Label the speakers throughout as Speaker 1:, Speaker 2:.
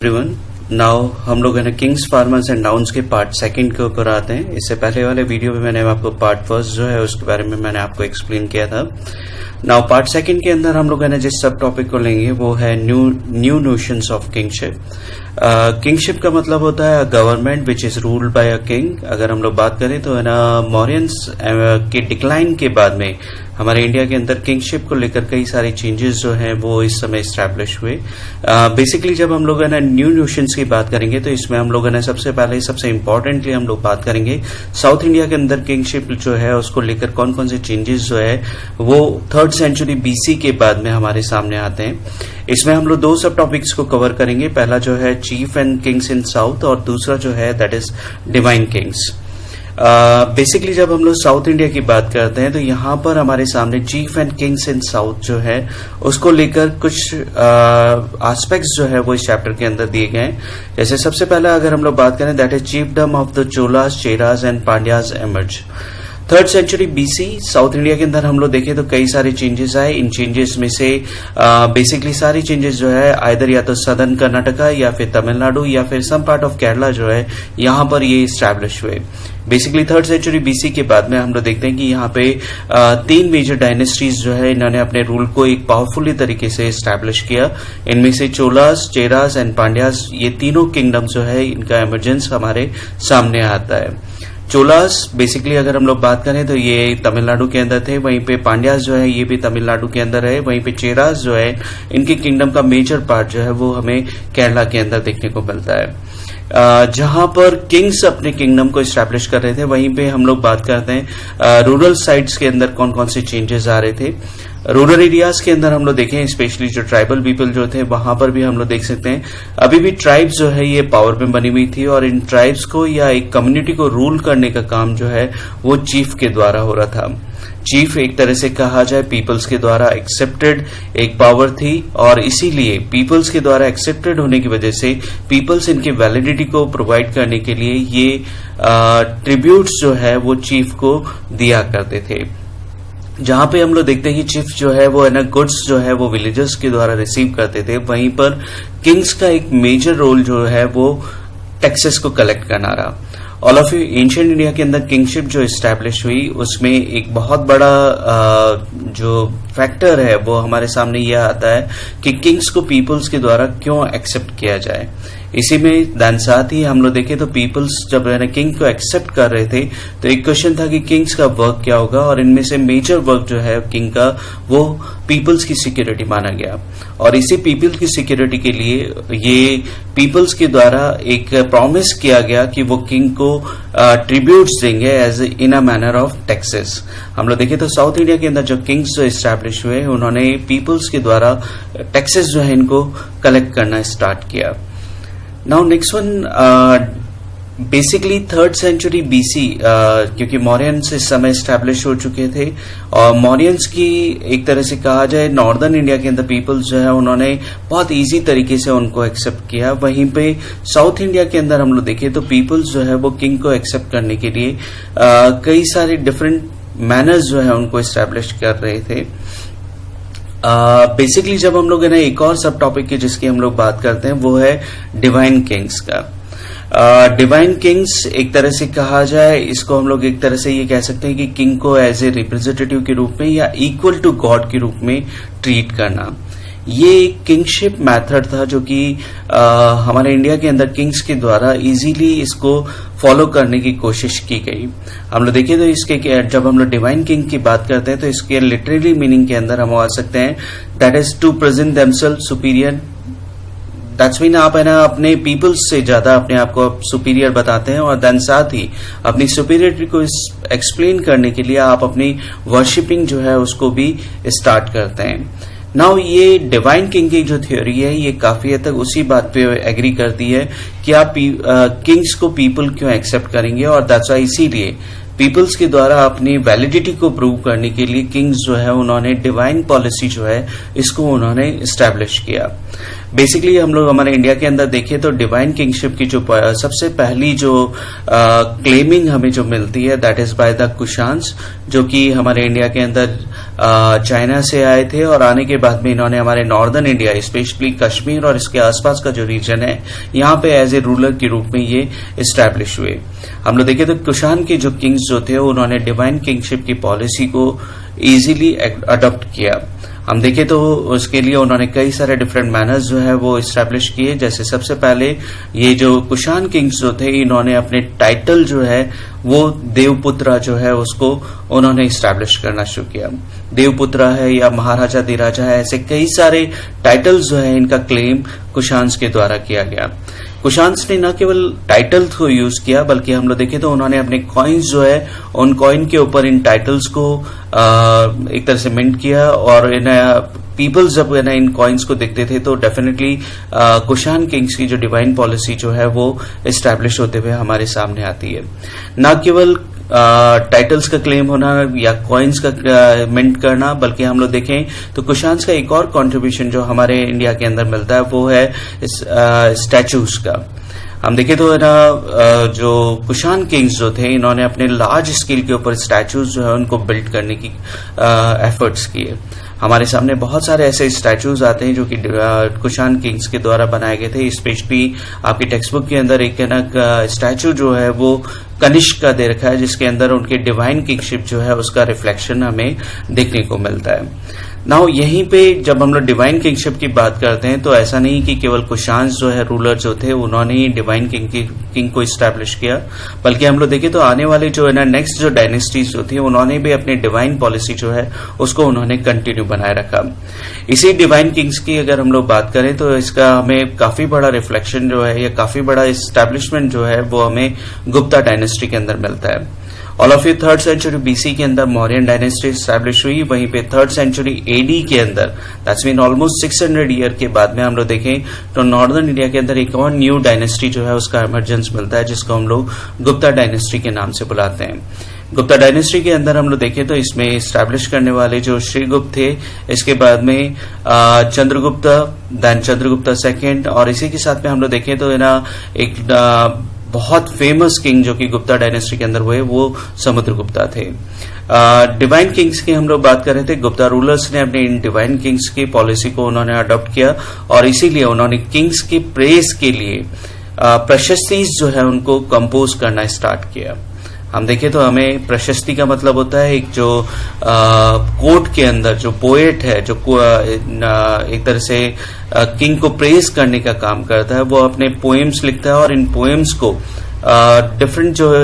Speaker 1: Everyone, now हम लोग है ना किंग्स फार्मर्स एंड नाउन्स के पार्ट सेकंड के ऊपर आते हैं। इससे पहले वाले वीडियो में मैंने आपको पार्ट फर्स्ट जो है उसके बारे में मैंने आपको एक्सप्लेन किया था। नाउ पार्ट सेकंड के अंदर हम लोग है ना जिस सब टॉपिक को लेंगे वो है new notions of kingship. Kingship का मतलब होता है government which is ruled by a king. अगर हम लोग बात करें तो है ना मौर्यंस के डिक्लाइन के बाद में हमारे इंडिया के अंदर किंगशिप को लेकर कई सारे चेंजेस जो हैं वो इस समय स्टैब्लिश हुए। बेसिकली जब हम लोग है ना न्यू नोशंस की बात करेंगे तो इसमें हम लोग है ना सबसे इम्पोर्टेंटली हम लोग बात करेंगे साउथ इंडिया के अंदर किंगशिप जो है उसको लेकर कौन कौन से चेंजेस जो है वो 3rd सेंचुरी BC के बाद में हमारे सामने आते हैं। इसमें हम लोग 2 सब टॉपिक्स को कवर करेंगे। पहला जो है cheap and kings in south और दूसरा जो है that is divine Kings. Basically जब हम लोग साउथ इंडिया की बात करते हैं तो यहाँ पर हमारे सामने cheap and kings in south जो है उसको लेकर कुछ एस्पेक्ट्स जो है वो इस चैप्टर के अंदर दिए गए हैं। जैसे सबसे पहला अगर हम लोग बात करें that is chiefdom of the Cholas, Cheras and Pandyas emerge. 3rd century BC south India के अंदर हम लोग देखें तो कई सारे चेंजेस आए। इन चेंजेस में से बेसिकली सारी चेंजेस जो है आइदर या तो सदर्न कर्नाटका या फिर तमिलनाडु या फिर सम पार्ट ऑफ केरला जो है यहाँ पर ये स्टैब्लिश हुए। बेसिकली 3rd सेंचुरी BC के बाद में हम लोग देखते हैं कि यहाँ पे 3 मेजर डायनेस्टीज जो है इन्होंने अपने रूल को एक पावरफुली तरीके से स्टैब्लिश किया। इनमें से चोलास, चेरास एंड पांड्यास ये तीनों किंगडम जो है इनका एमर्जेंस हमारे सामने आता है। चोलास बेसिकली अगर हम लोग बात करें तो ये तमिलनाडु के अंदर थे, वहीं पे पांड्यास जो है ये भी तमिलनाडु के अंदर है, वहीं पे चेरास जो है इनके किंगडम का मेजर पार्ट जो है वो हमें केरला के अंदर देखने को मिलता है। जहां पर किंग्स अपने किंगडम को स्टैब्लिश कर रहे थे वहीं पे हम लोग बात करते हैं रूरल साइट्स के अंदर कौन कौन से चेंजेस आ रहे थे। रूरल एरियाज के अंदर हम लोग देखें स्पेशली जो ट्राइबल पीपल जो थे वहां पर भी हम लोग देख सकते हैं अभी भी ट्राइब्स जो है ये पावर में बनी हुई थी और इन ट्राइब्स को या एक कम्युनिटी को रूल करने का काम जो है वो चीफ के द्वारा हो रहा था। चीफ एक तरह से कहा जाए पीपल्स के द्वारा एक्सेप्टेड एक पावर थी और इसीलिए पीपल्स के द्वारा एक्सेप्टेड होने की वजह से पीपल्स इनकी वैलिडिटी को प्रोवाइड करने के लिए ये ट्रिब्यूट्स जो है वो चीफ को दिया करते थे। जहां पे हम लोग देखते हैं कि चीफ जो है वो है ना गुड्स जो है वो विलेजर्स के द्वारा रिसीव करते थे, वहीं पर किंग्स का एक मेजर रोल जो है वो टैक्सेस को कलेक्ट करना रहा। All of you ancient India के अंदर किंगशिप जो एस्टैब्लिश हुई उसमें एक बहुत बड़ा जो फैक्टर है वो हमारे सामने यह आता है कि किंग्स को पीपल्स के द्वारा क्यों एक्सेप्ट किया जाए। इसी में दैन साथ ही हम लोग देखें तो पीपल्स जब किंग को एक्सेप्ट कर रहे थे तो एक क्वेश्चन था कि किंग्स का वर्क क्या होगा और इनमें से मेजर वर्क जो है किंग का वो पीपल्स की सिक्योरिटी माना गया और इसी पीपल्स की सिक्योरिटी के लिए ये पीपल्स के द्वारा एक प्रॉमिस किया गया कि वो किंग को ट्रिब्यूट्स देंगे as in a manner of taxes. हम लोग देखें तो साउथ इंडिया के अंदर जो किंग्स जो एस्टैब्लिश हुए उन्होंने पीपल्स के द्वारा टैक्सेस जो है इनको कलेक्ट करना स्टार्ट किया। Now next one basically 3rd century BC क्योंकि मौर्यंस इस समय स्टैब्लिश हो चुके थे और मौर्यंस की एक तरह से कहा जाए नॉर्दर्न इंडिया के अंदर पीपल्स जो है उन्होंने बहुत इजी तरीके से उनको एक्सेप्ट किया। वहीं पे साउथ इंडिया के अंदर हम लोग देखें तो पीपल्स जो है वो किंग को एक्सेप्ट करने के लिए कई सारे डिफरेंट मैनर्स जो है उनको एस्टैब्लिश कर रहे थे। बेसिकली जब हम लोग है ना एक और सब टॉपिक की जिसकी हम लोग बात करते हैं वो है डिवाइन किंग्स का। डिवाइन किंग्स एक तरह से कहा जाए इसको हम लोग एक तरह से ये कह सकते हैं कि किंग को एज ए रिप्रेजेंटेटिव के रूप में या इक्वल टू गॉड के रूप में ट्रीट करना। ये एक किंगशिप मेथड था जो कि हमारे इंडिया के अंदर किंग्स के द्वारा इजीली इसको फॉलो करने की कोशिश की गई। हम लोग देखें तो इसके जब हम लोग डिवाइन किंग की बात करते हैं तो इसके लिटरली मीनिंग के अंदर हम आ सकते हैं that is to present themselves superior. That's mean आप है ना अपने पीपल्स से ज्यादा अपने आप को सुपीरियर बताते हैं और देन साथ ही अपनी सुपीरियरिटी को एक्सप्लेन करने के लिए आप अपनी वर्शिपिंग जो है उसको भी स्टार्ट करते हैं। नाउ ये डिवाइन किंग की जो थ्योरी है ये काफी हद तक उसी बात पे एग्री करती है कि आप किंग्स को पीपल क्यों एक्सेप्ट करेंगे और दैट्स व्हाई इसीलिए पीपल्स के द्वारा अपनी वैलिडिटी को प्रूव करने के लिए किंग्स जो है उन्होंने डिवाइन पॉलिसी जो है इसको उन्होंने एस्टैब्लिश किया। बेसिकली हम लोग हमारे इंडिया के अंदर देखें तो डिवाइन किंगशिप की जो सबसे पहली जो क्लेमिंग हमें जो मिलती है that is by the Kushans, जो कि हमारे इंडिया के अंदर चाइना से आए थे और आने के बाद में इन्होंने हमारे नॉर्दर्न इंडिया स्पेशली कश्मीर और इसके आसपास का जो रीजन है यहाँ पे एज ए रूलर के रूप में ये इस्टेब्लिश हुए। हम लोग देखें तो कुशान के जो किंग्स जो थे उन्होंने डिवाइन किंगशिप की पॉलिसी को इजीली अडॉप्ट किया। हम देखें तो उसके लिए उन्होंने कई सारे डिफरेंट मैनर्स जो है वो इस्टेब्लिश किए। जैसे सबसे पहले ये जो कुशान किंग्स जो थे इन्होंने अपने टाइटल जो है वो देवपुत्रा जो है उसको उन्होंने इस्टेब्लिश करना शुरू किया। देवपुत्रा है या महाराजा धीराजा है, ऐसे कई सारे टाइटल्स जो है इनका क्लेम कुशान्स के द्वारा किया गया। कुशान्स ने न केवल टाइटल को यूज किया बल्कि हम लोग देखें तो उन्होंने अपने कॉइन्स जो है उन कॉइन के ऊपर इन टाइटल्स को एक तरह से मिंट किया और इन पीपल्स जब इन कॉइन्स को देखते थे तो डेफिनेटली कुशान किंग्स की जो डिवाइन पॉलिसी जो है वो एस्टैब्लिश होते हुए हमारे सामने आती है। न केवल टाइटल्स का क्लेम होना या कॉइन्स का मिंट करना, बल्कि हम लोग देखें तो कुशान्स का एक और कंट्रीब्यूशन जो हमारे इंडिया के अंदर मिलता है वो है स्टैचूज का। हम देखें तो जो कुशान किंग्स जो थे इन्होंने अपने लार्ज स्केल के ऊपर स्टैचूज जो है उनको बिल्ड करने की एफर्ट्स किए। हमारे सामने बहुत सारे ऐसे स्टैचूज आते हैं जो कि कुशान किंग्स के द्वारा बनाए गए थे। स्पेशली आपकी टेक्स्ट बुक के अंदर एक स्टैचू जो है वो कनिष्क का दे रखा है जिसके अंदर उनके डिवाइन किंगशिप जो है उसका रिफ्लेक्शन हमें देखने को मिलता है। नाउ यहीं पे जब हम लोग डिवाइन किंगशिप की बात करते हैं तो ऐसा नहीं कि केवल कुशान्स जो है रूलर जो थे उन्होंने ही डिवाइन किंग को इस्टेब्लिश किया, बल्कि हम लोग देखें तो आने वाले जो है ना नेक्स्ट जो डायनेस्टीज जो थी उन्होंने भी अपनी डिवाइन पॉलिसी जो है उसको उन्होंने कंटिन्यू बनाए रखा। इसी डिवाइन किंग्स की अगर हम लोग बात करें तो इसका हमें काफी बड़ा रिफ्लेक्शन जो है या काफी बड़ा इस्टेब्लिशमेंट जो है वो हमें गुप्ता डायनेस्टी के अंदर मिलता है। ऑल ऑफ ये 3rd सेंचुरी बीसी के अंदर मौर्यन डायनेस्टी स्टैब्लिश हुई। वहीं पे 3rd सेंचुरी एडी के अंदर दैट्स मीन ऑलमोस्ट 600 ईयर के बाद में हम लोग देखें तो नॉर्दर्न इंडिया के अंदर एक और न्यू डायनेस्टी जो है उसका इमरजेंस मिलता है जिसको हम लोग गुप्ता डायनेस्टी के नाम से बुलाते हैं। गुप्ता डायनेस्टी के अंदर हम लोग देखें तो इसमें स्टैब्लिश करने वाले जो श्रीगुप्त थे, इसके बाद में चंद्रगुप्ता, देन चंद्रगुप्ता सेकेंड, और इसी के साथ में हम लोग देखें तो एक बहुत फेमस किंग जो कि गुप्ता डायनेस्टी के अंदर हुए वो समुद्रगुप्ता थे। डिवाइन किंग्स की हम लोग बात कर रहे थे। गुप्ता रूलर्स ने अपने इन डिवाइन किंग्स की पॉलिसी को उन्होंने अडॉप्ट किया और इसीलिए उन्होंने किंग्स की प्रेज के लिए प्रशस्ति जो है उनको कंपोज करना स्टार्ट किया। हम देखें तो हमें प्रशस्ति का मतलब होता है एक जो कोर्ट के अंदर जो पोएट है जो एक तरह से किंग को प्रेज करने का काम करता है, वो अपने पोएम्स लिखता है और इन पोएम्स को डिफरेंट जो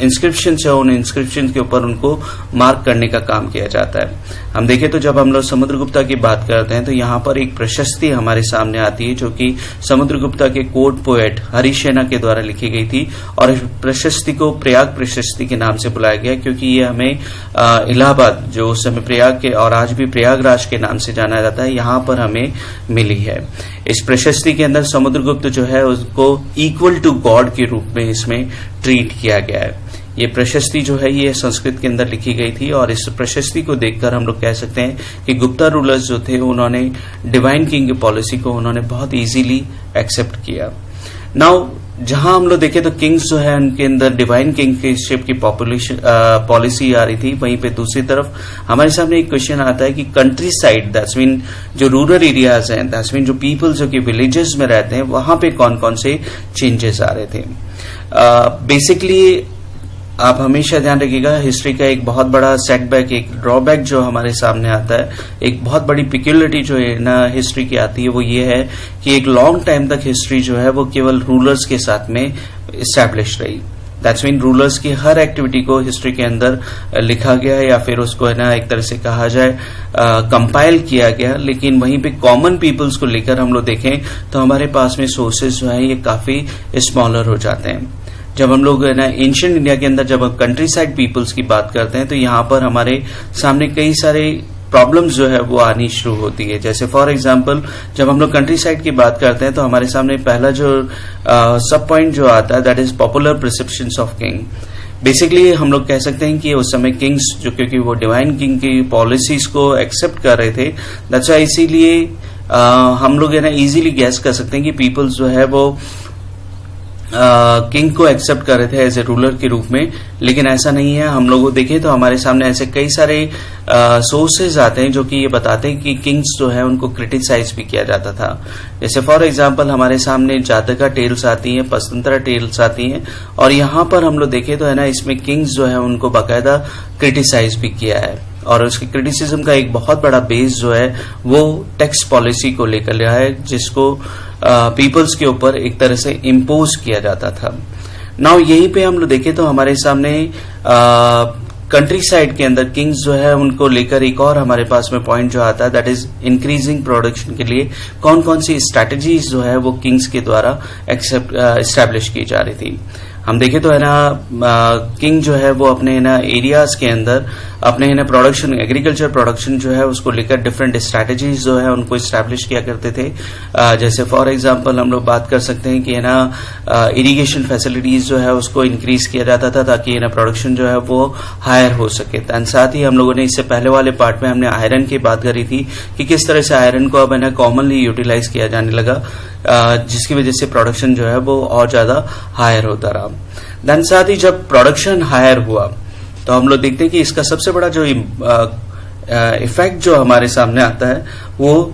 Speaker 1: इंस्क्रिप्शन है उन इंस्क्रिप्शन के ऊपर उनको मार्क करने का काम किया जाता है। हम देखें तो जब हम लोग समुद्रगुप्ता की बात करते हैं तो यहाँ पर एक प्रशस्ति हमारे सामने आती है जो कि समुद्रगुप्ता के कोर्ट पोएट हरिसेना के द्वारा लिखी गई थी और इस प्रशस्ति को प्रयाग प्रशस्ति के नाम से बुलाया गया क्योंकि ये हमें इलाहाबाद जो उस समय प्रयाग के और आज भी प्रयागराज के नाम से जाना जाता है यहाँ पर हमें मिली है। इस प्रशस्ति के अंदर समुद्रगुप्त जो है उसको इक्वल टू गॉड के रूप में इसमें ट्रीट किया गया है। ये प्रशस्ति जो है ये संस्कृत के अंदर लिखी गई थी और इस प्रशस्ति को देखकर हम लोग कह सकते हैं कि गुप्ता रूलर्स जो थे उन्होंने डिवाइन किंग की पॉलिसी को उन्होंने बहुत इजीली एक्सेप्ट किया। नाउ जहां हम लोग देखें तो किंग्स जो है उनके अंदर डिवाइन किंगशिप की पॉलिसी आ रही थी, वहीं पे दूसरी तरफ हमारे सामने एक क्वेश्चन आता है कि कंट्री साइड दैट्स मीन जो रूरल एरियाज हैं, दैट्स मीन जो पीपल जो कि विलेजेस में रहते हैं वहां पे कौन कौन से चेंजेस आ रहे थे। बेसिकली आप हमेशा ध्यान रखिएगा हिस्ट्री का एक बहुत बड़ा सेटबैक, एक ड्रॉबैक जो हमारे सामने आता है, एक बहुत बड़ी पिक्यूलिटी जो है ना हिस्ट्री की आती है वो ये है कि एक लॉन्ग टाइम तक हिस्ट्री जो है वो केवल रूलर्स के साथ में इस्टेब्लिश रही। दैट्स मीन रूलर्स की हर एक्टिविटी को हिस्ट्री के अंदर लिखा गया या फिर उसको है ना एक तरह से कहा जाए कंपाइल किया गया, लेकिन वहीं पे कॉमन पीपल्स को लेकर हम लोग देखें तो हमारे पास में सोर्सेज जो है ये काफी स्मॉलर हो जाते हैं। जब हम लोग ना एंशिएंट इंडिया के अंदर जब हम कंट्री साइड पीपल्स की बात करते हैं तो यहाँ पर हमारे सामने कई सारे प्रॉब्लम्स जो है वो आनी शुरू होती है। जैसे फॉर एग्जांपल जब हम लोग कंट्री साइड की बात करते हैं तो हमारे सामने पहला जो सब पॉइंट जो आता है that is popular perceptions of king. Basically हम लोग कह सकते हैं कि उस समय किंग्स जो क्योंकि वो डिवाइन किंग की पॉलिसीज को एक्सेप्ट कर रहे थे, दैट्स व्हाई इसीलिए हम लोग है ना इजीली गैस कर सकते हैं कि पीपल्स जो है वो किंग को एक्सेप्ट कर रहे थे एज ए रूलर के रूप में, लेकिन ऐसा नहीं है। हम लोग देखें तो हमारे सामने ऐसे कई सारे सोर्सेज आते हैं जो कि ये बताते हैं कि किंग्स जो है उनको क्रिटिसाइज भी किया जाता था। जैसे फॉर एग्जांपल हमारे सामने जातका टेल्स आती हैं, पसतंत्रा टेल्स आती हैं, और यहाँ पर हम लोग देखें तो है ना इसमें किंग्स जो है उनको बाकायदा क्रिटिसाइज भी किया है, और उसकी क्रिटिसिज्म का एक बहुत बड़ा बेस जो है वो टैक्स पॉलिसी को लेकर रहा है, जिसको पीपल्स के ऊपर एक तरह से इम्पोज किया जाता था। नाउ यहीं पे हम लोग देखें तो हमारे सामने कंट्री साइड के अंदर किंग्स जो है उनको लेकर एक और हमारे पास में पॉइंट जो आता है, दैट इज इंक्रीजिंग प्रोडक्शन के लिए कौन कौन सी स्ट्रैटेजीज जो है वो किंग्स के द्वारा एस्टैब्लिश की जा रही थी। हम देखें तो है ना किंग जो है वो अपने ना एरियाज के अंदर अपने ना प्रोडक्शन, एग्रीकल्चर प्रोडक्शन जो है उसको लेकर डिफरेंट स्ट्रैटेजीज जो है उनको एस्टैब्लिश किया करते थे। जैसे फॉर एग्जांपल हम लोग बात कर सकते हैं कि है ना इरिगेशन फैसिलिटीज जो है उसको इंक्रीज किया जाता था ताकि है ना प्रोडक्शन जो है वो हायर हो सके। एंड साथ ही हम लोगों ने इससे पहले वाले पार्ट में हमने आयरन की बात करी थी कि किस तरह से आयरन को अब है ना कॉमनली यूटिलाइज किया जाने लगा, जिसकी वजह से प्रोडक्शन जो है वो और ज्यादा हायर होता रहा। देन साथ ही जब प्रोडक्शन हायर हुआ तो हम लोग देखते हैं कि इसका सबसे बड़ा जो इफेक्ट जो हमारे सामने आता है वो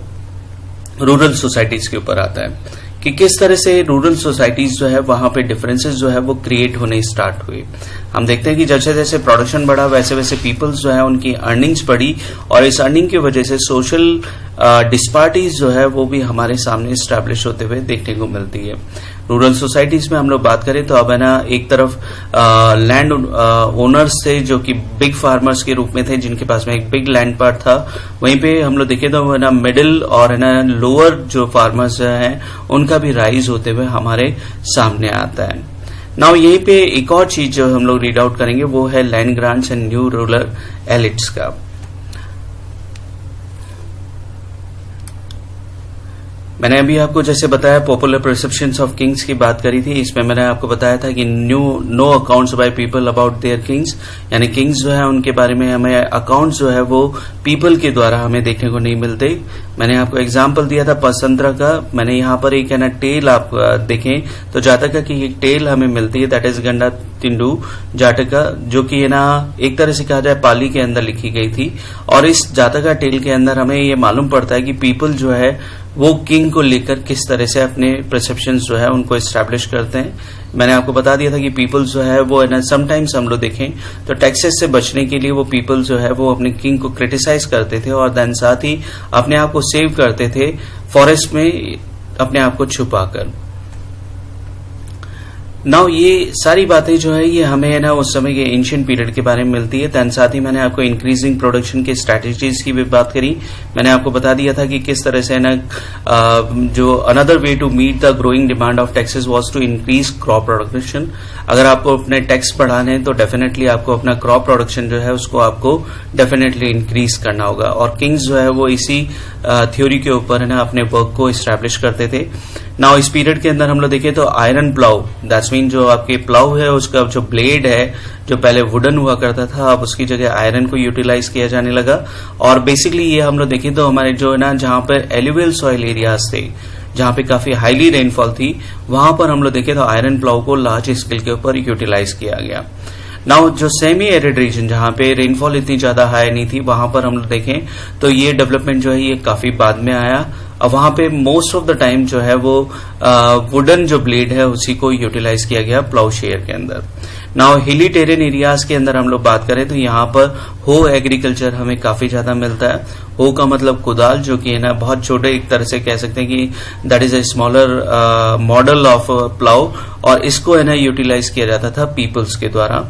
Speaker 1: रूरल सोसाइटीज के ऊपर आता है कि किस तरह से रूरल सोसाइटीज जो है वहां पे डिफरेंसेस जो है वो क्रिएट होने स्टार्ट हुए। हम देखते हैं कि जैसे जैसे प्रोडक्शन बढ़ा वैसे वैसे पीपल्स जो है उनकी अर्निंग्स बढ़ी, और इस अर्निंग की वजह से सोशल डिस्पैरिटीज जो है वो भी हमारे सामने स्टैब्लिश होते हुए देखने को मिलती है। रूरल सोसाइटीज में हम लोग बात करें तो अब है ना एक तरफ लैंड ओनर्स थे जो कि बिग फार्मर्स के रूप में थे, जिनके पास में एक बिग लैंड पार्ट था। वहीं पे हम लोग देखें तो है ना मिडिल और है ना लोअर जो फार्मर्स हैं उनका भी राइज होते हुए हमारे सामने आता है। नाउ यहीं पे एक और चीज जो हम लोग रीड आउट करेंगे वो है land grants and new rural elites का। मैंने अभी आपको जैसे बताया पॉपुलर परसेप्शंस ऑफ किंग्स की बात करी थी, इसमें मैंने आपको बताया था कि no accounts by people about their kings, यानी किंग्स जो है उनके बारे में हमें अकाउंट्स जो है वो पीपल के द्वारा हमें देखने को नहीं मिलते। मैंने आपको एग्जांपल दिया था पसंतरा का। मैंने यहाँ पर एक है ना टेल आप देखें तो जातका की एक टेल हमें मिलती है, दैट इज गंडा तिंडू जातका, जो कि है ना एक तरह से कहा जाए पाली के अंदर लिखी गई थी। और इस जातका टेल के अंदर हमें ये मालूम पड़ता है कि पीपल जो है वो किंग को लेकर किस तरह से अपने परसेप्शंस जो है उनको एस्टैब्लिश करते हैं। मैंने आपको बता दिया था कि पीपल जो है वो है ना समटाइम्स हम लोग देखें तो टैक्सेस से बचने के लिए वो पीपल जो है वो अपने किंग को क्रिटिसाइज करते थे, और देन साथ ही अपने आप को सेव करते थे फॉरेस्ट में अपने आप को छुपाकर। नाउ ये सारी बातें जो है ये हमें ना उस समय के एंशिएंट पीरियड के बारे में मिलती है। दैन साथ ही मैंने आपको इंक्रीजिंग प्रोडक्शन के स्ट्रैटेजीज की भी बात करी। मैंने आपको बता दिया था कि किस तरह से ना जो another way to meet the growing demand of taxes was to increase crop production. अगर आपको अपने टैक्स बढ़ाने हैं तो डेफिनेटली आपको अपना क्रॉप प्रोडक्शन जो है उसको आपको डेफिनेटली इंक्रीज करना होगा, और किंग्स जो है वो इसी थ्योरी के ऊपर है ना अपने वर्क को एस्टैब्लिश करते थे। नाउ इस पीरियड के अंदर हम लोग देखें तो आयरन प्लाउ, दैट्स मीन जो आपके प्लाउ है उसका जो ब्लेड है जो पहले वुडन हुआ करता था अब उसकी जगह आयरन को यूटिलाइज किया जाने लगा। और बेसिकली ये हम लोग देखें तो हमारे जो है ना जहां पर एलुवियल सॉइल एरियाज थे, जहां पे काफी हाईली रेनफॉल थी, वहां पर हम लोग देखें तो आयरन प्लाउ को लार्ज स्केल के ऊपर यूटिलाइज किया गया। नाउ जो सेमी एरिड रीजन जहां पे रेनफॉल इतनी ज्यादा हाई नहीं थी वहां पर हम लोग देखें तो ये डेवलपमेंट जो है ये काफी बाद में आया। अब वहां पे मोस्ट ऑफ द टाइम जो है वो वुडन जो ब्लेड है उसी को यूटिलाइज किया गया प्लाउ शेयर के अंदर। नाउ हिली टेरेन एरियाज के अंदर हम लोग बात करें तो यहाँ पर हो एग्रीकल्चर हमें काफी ज्यादा मिलता है। हो का मतलब कुदाल, जो कि है ना बहुत छोटे एक तरह से कह सकते हैं कि that is a smaller model of plough, और इसको है ना यूटिलाइज किया जाता था पीपल्स के द्वारा।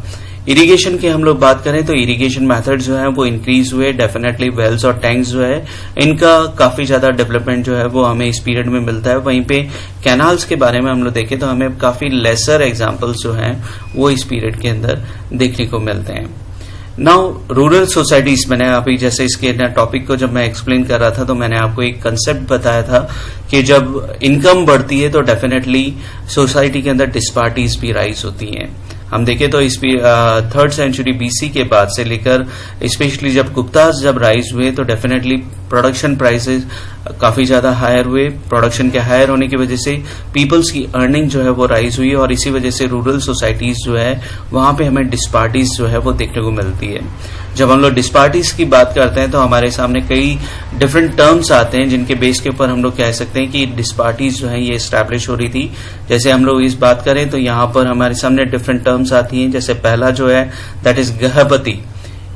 Speaker 1: इरिगेशन की हम लोग बात करें तो इरिगेशन मेथड जो है वो इंक्रीज हुए। डेफिनेटली वेल्स और टैंक्स जो है इनका काफी ज्यादा डेवलपमेंट जो है वो हमें इस पीरियड में मिलता है। वहीं पे कैनाल्स के बारे में हम लोग देखें तो हमें काफी लेसर एग्जांपल्स जो हैं वो इस पीरियड के अंदर देखने को मिलते हैं। नाउ रूरल सोसाइटीज, मैंने अभी जैसे इसके टॉपिक को जब मैं एक्सप्लेन कर रहा था तो मैंने आपको एक कंसेप्ट बताया था कि जब इनकम बढ़ती है तो डेफिनेटली सोसाइटी के अंदर डिस्पैरिटीज भी राइज होती हैं। हम देखें तो इस 3rd सेंचुरी BC के बाद से लेकर स्पेशली जब गुप्तास जब राइज हुए तो डेफिनेटली प्रोडक्शन प्राइसेस काफी ज्यादा हायर हुए। प्रोडक्शन के हायर होने की वजह से पीपल्स की अर्निंग जो है वो राइज हुई और इसी वजह से रूरल सोसाइटीज जो है वहां पे हमें डिस्पार्टीज जो है वो देखने को मिलती है। जब हम लोग डिस्पार्टीज की बात करते हैं तो हमारे सामने कई डिफरेंट टर्म्स आते हैं जिनके बेस के ऊपर हम लोग कह सकते हैं कि डिस्पार्टीज जो है ये एस्टैब्लिश हो रही थी। जैसे हम लोग इस बात करें तो यहाँ पर हमारे सामने डिफरेंट टर्म्स आती हैं। जैसे पहला जो है दैट इज गहपति,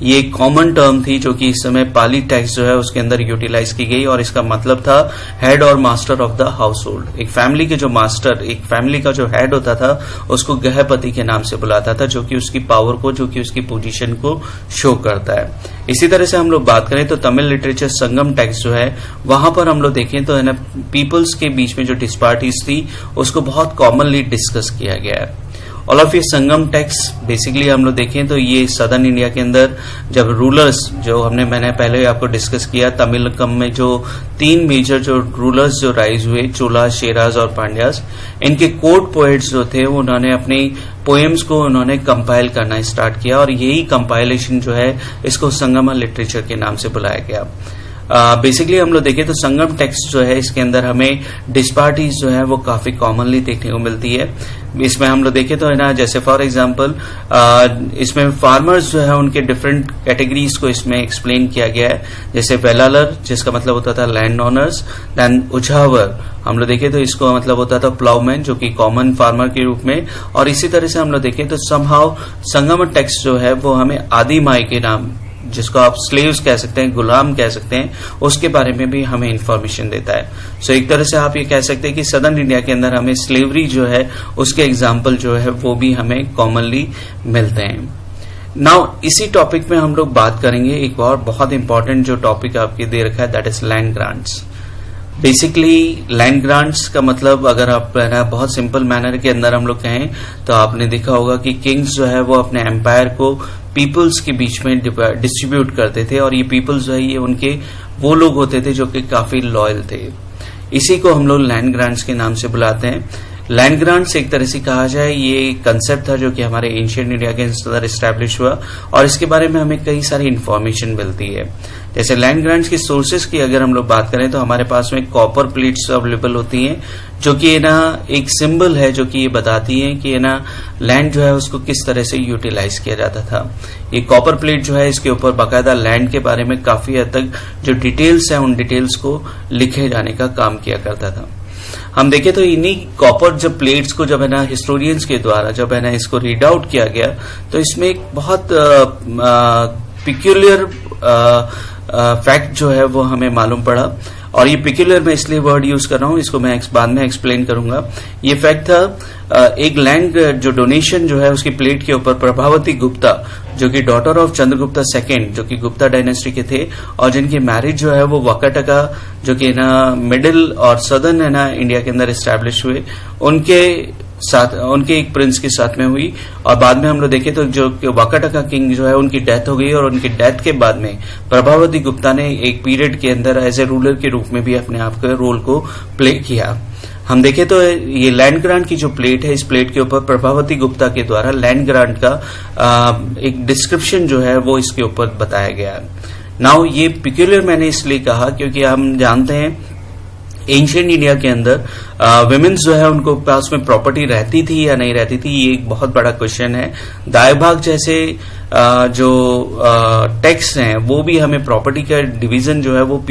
Speaker 1: ये एक कॉमन टर्म थी जो कि इस समय पाली टेक्स्ट जो है उसके अंदर यूटिलाइज की गई और इसका मतलब था हेड और master of the house hold. एक फैमिली के जो मास्टर, एक फैमिली का जो हेड होता था उसको गृहपति के नाम से बुलाता था, जो कि उसकी पावर को, जो कि उसकी पोजीशन को शो करता है। इसी तरह से हम लोग बात करें तो तमिल लिटरेचर संगम टेक्स्ट जो है वहां पर हम लोग देखें तो है ना पीपल्स के बीच में जो डिस्पार्टीज थी उसको बहुत कॉमनली डिस्कस किया गया है। ऑल ऑफ ये संगम टेक्स्ट बेसिकली हम लोग देखें तो ये सदर्न इंडिया के अंदर जब रूलर्स जो मैंने पहले आपको डिस्कस किया, तमिलकम में जो 3 मेजर जो रूलर्स जो राइज हुए, चोला, शेराज और पांड्यास, इनके कोर्ट पोएट्स जो थे उन्होंने अपनी पोएम्स को उन्होंने कंपाइल करना स्टार्ट किया और यही कंपाइलेशन जो है इसको संगम लिटरेचर के नाम से बुलाया गया। बेसिकली हम लोग देखें तो संगम टेक्स्ट जो है इसके अंदर हमें डिस्पार्टीज जो है वो काफी कॉमनली देखने को मिलती है। इसमें हम लोग देखें तो है ना जैसे फॉर एग्जांपल इसमें फार्मर्स जो है उनके डिफरेंट कैटेगरीज को इसमें एक्सप्लेन किया गया है। जैसे वेलालर जिसका मतलब होता था लैंड ओनर्स, देन उछावर हम लोग देखें तो इसको मतलब होता था प्लाउमैन जो कि कॉमन फार्मर के रूप में, और इसी तरह से हम लोग देखें तो समहाउ संगम टेक्स्ट जो है वो हमें आदि माई के नाम, जिसको आप स्लेव्स कह सकते हैं, गुलाम कह सकते हैं, उसके बारे में भी हमें इंफॉर्मेशन देता है। सो एक तरह से आप ये कह सकते हैं कि सदर्न इंडिया के अंदर हमें स्लेवरी जो है उसके एग्जाम्पल जो है वो भी हमें कॉमनली मिलते हैं। नाउ इसी टॉपिक में हम लोग बात करेंगे एक और बहुत इंपॉर्टेंट जो टॉपिक आपके दे रखा है, that is land grants. Basically land grants का मतलब अगर आप बहुत सिंपल मैनर के अंदर हम लोग कहें तो आपने देखा होगा कि किंग्स जो है वो अपने एम्पायर को पीपल्स के बीच में डिस्ट्रीब्यूट करते थे और ये पीपल्स जो है ये उनके वो लोग होते थे जो कि काफी लॉयल थे। इसी को हम लोग लैंड ग्रांट्स के नाम से बुलाते हैं। लैंड ग्रांट्स एक तरह से कहा जाए ये कंसेप्ट था जो कि हमारे एंशिएंट इंडिया के अंदर एस्टैब्लिश हुआ और इसके बारे में हमें कई सारी इंफॉर्मेशन मिलती है। जैसे लैंड ग्रांट्स की सोर्सेज की अगर हम लोग बात करें तो हमारे पास में कॉपर प्लेट्स अवेलेबल होती हैं जो कि ना एक सिंबल है जो कि ये बताती है कि ना लैंड जो है उसको किस तरह से यूटिलाइज किया जाता था। ये कॉपर प्लेट जो है इसके ऊपर बाकायदा लैंड के बारे में काफी हद तक जो डिटेल्स है उन डिटेल्स को लिखे जाने का काम किया करता था। हम देखें तो इन्हीं कॉपर जब प्लेट्स को जब है ना हिस्टोरियंस के द्वारा जब है ना इसको रीड आउट किया गया तो इसमें एक बहुत पिक्यूलियर फैक्ट जो है वो हमें मालूम पड़ा, और ये पिक्यूलियर मैं इसलिए वर्ड यूज कर रहा हूं, इसको मैं बाद में एक्सप्लेन करूंगा। ये फैक्ट था एक लैंड जो डोनेशन जो है उसकी प्लेट के ऊपर प्रभावती गुप्ता जो कि डॉटर ऑफ चंद्रगुप्ता सेकेंड जो कि गुप्ता डायनेस्टी के थे और जिनकी मैरिज जो है वो वाकाटका जो कि ना मिडिल और सदर्न है ना इंडिया के अंदर एस्टैब्लिश हुए उनके साथ, उनके एक प्रिंस के साथ में हुई। और बाद में हम लोग देखें तो जो वाकाटका किंग जो है उनकी डेथ हो गई और उनकी डेथ के बाद में प्रभावती गुप्ता ने एक पीरियड के अंदर एज ए रूलर के रूप में भी अपने आप के रोल को प्ले किया। हम देखें तो ये लैंड ग्रांट की जो प्लेट है इस प्लेट के ऊपर प्रभावती गुप्ता के द्वारा लैंड ग्रांट का एक डिस्क्रिप्शन जो है वो इसके ऊपर बताया गया है। नाउ ये पिक्यूलियर मैंने इसलिए कहा क्योंकि हम जानते हैं एंशिएंट इंडिया के अंदर विमेन्स जो है उनको पास में प्रॉपर्टी रहती थी या नहीं रहती थी, ये एक बहुत बड़ा क्वेश्चन है। दाएं भाग जैसे जो टेक्स्ट हैं वो भी हमें प्रॉपर्टी का डिवीजन जो है वो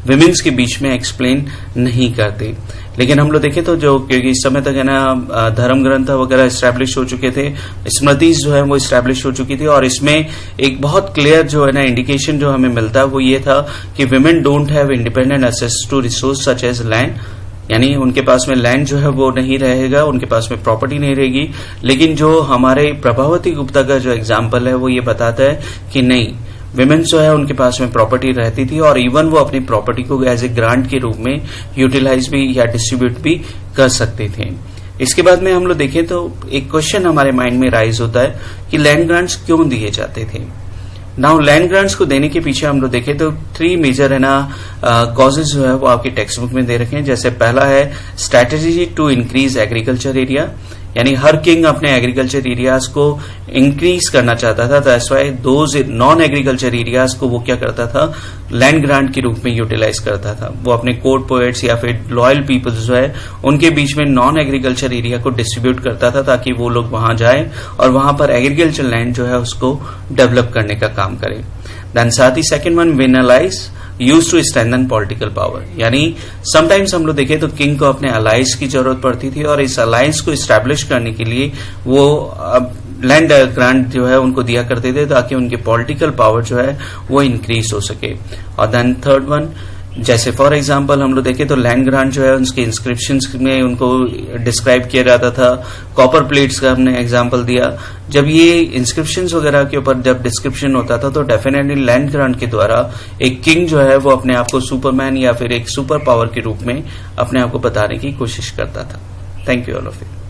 Speaker 1: विमेन्स के बीच में एक्सप्लेन नहीं करते। लेकिन हम लोग देखें तो जो क्योंकि इस समय तक है ना धर्म ग्रंथ वगैरह एस्टैब्लिश हो चुके थे, स्मृतिज जो है वो एस्टैब्लिश हो चुकी थी और इसमें एक बहुत क्लियर जो है ना इंडिकेशन जो हमें मिलता है वो ये था कि women don't have independent access to resource such as land, यानी उनके पास में लैंड जो है वो नहीं रहेगा, उनके पास में प्रॉपर्टी नहीं रहेगी। लेकिन जो हमारे प्रभावती गुप्ता का जो एग्जाम्पल है वो ये बताता है कि नहीं, विमेन जो है उनके पास में प्रॉपर्टी रहती थी और इवन वो अपनी प्रॉपर्टी को एज ए ग्रांट के रूप में यूटिलाइज भी या डिस्ट्रीब्यूट भी कर सकते थे। इसके बाद में हम लोग देखें तो एक क्वेश्चन हमारे माइंड में राइज होता है कि लैंड ग्रांट्स क्यों दिए जाते थे। नाउ लैंड ग्रांट्स को देने के पीछे हम लोग देखें तो 3 मेजर है ना कॉजेज जो है वो आपकी टेक्स्ट बुक में दे रखे हैं। जैसे पहला है strategy to increase agriculture area, यानी हर किंग अपने एग्रीकल्चर एरियाज को इंक्रीज करना चाहता था, तो that's why those non agriculture areas को वो क्या करता था, लैंड ग्रांट के रूप में यूटिलाइज करता था। वो अपने कोर्ट पोएट्स या फिर लॉयल पीपल्स जो है उनके बीच में नॉन एग्रीकल्चर एरिया को डिस्ट्रीब्यूट करता था, ताकि वो लोग वहां जाए और वहां पर एग्रीकल्चर लैंड जो है उसको डेवलप करने का काम करें। देन साथ ही सेकेंड वन, विनलाइज use to strengthen political power, यानी समटाइम्स हम लोग देखें तो किंग को अपने अलाइज की जरूरत पड़ती थी, और इस अलायंस को स्टैब्लिश करने के लिए वो लैंड ग्रांट जो है उनको दिया करते थे, ताकि उनके पॉलिटिकल पावर जो है वो इंक्रीज हो सके। और देन थर्ड वन, जैसे फॉर एग्जांपल हम लोग देखें तो लैंड ग्रांट जो है उसके इंस्क्रिप्शंस में उनको डिस्क्राइब किया जाता था। कॉपर प्लेट्स का हमने एग्जांपल दिया। जब ये इंस्क्रिप्शंस वगैरह के ऊपर जब डिस्क्रिप्शन होता था तो डेफिनेटली लैंड ग्रांट के द्वारा एक किंग जो है वो अपने आप को सुपरमैन या फिर एक सुपर पावर के रूप में अपने आप को बताने की कोशिश करता था। Thank you all of you.